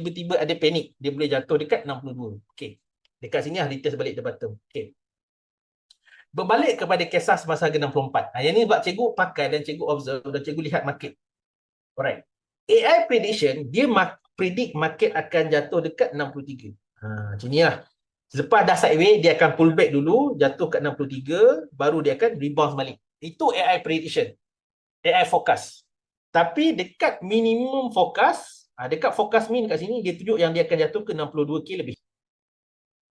tiba-tiba ada panik, dia boleh jatuh dekat 62. Okey. Dekat sini retest balik the bottom. Okey. Berbalik kepada kisah semasa harga 64. Yang ni sebab cikgu pakai dan cikgu observe dan cikgu lihat market. Alright. AI prediction, dia predict market akan jatuh dekat 63. Macam ni lah. Selepas dah sideways, dia akan pull back dulu, jatuh kat 63, baru dia akan rebound balik. Itu AI prediction. AI forecast. Tapi dekat minimum forecast, dekat forecast min kat sini, dia tunjuk yang dia akan jatuh ke 62K lebih.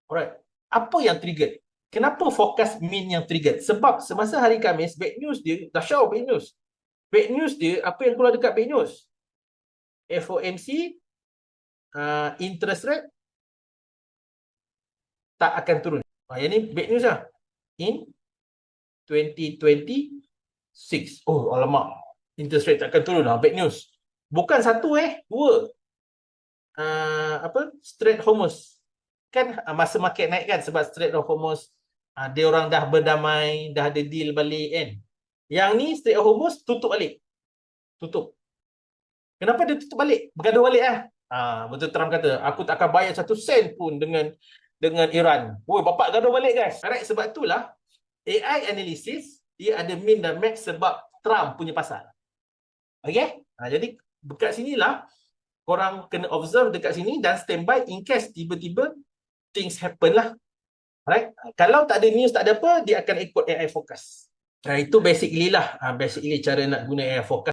Alright. Apa yang trigger? Kenapa forecast min yang trigger? Sebab semasa hari Khamis, bad news dia, dah show bad news. Bad news dia, apa yang keluar dekat bad news? FOMC, interest rate, tak akan turun. Yang ni bad news lah. In 2026. Oh, alamak. Interest rate tak akan turun lah. Bad news. Bukan satu dua. Strait Hormuz. Kan masa market naik kan sebab Strait of Hormuz, dia orang dah berdamai, dah ada deal balik kan. Yang ni Strait of Hormuz tutup balik. Tutup. Kenapa dia tutup balik? Bergaduh balik betul Trump kata, aku tak akan bayar 1 sen pun dengan Iran. Woi, bapak gaduh balik guys. Alright, sebab itulah AI analysis dia ada min dan max sebab Trump punya pasal. Okay? Jadi dekat sinilah korang kena observe dekat sini dan standby in case tiba-tiba things happen lah. Alright? Kalau tak ada news, tak ada apa, dia akan ikut AI forecast. Itu basically lah. Basically cara nak guna AI forecast.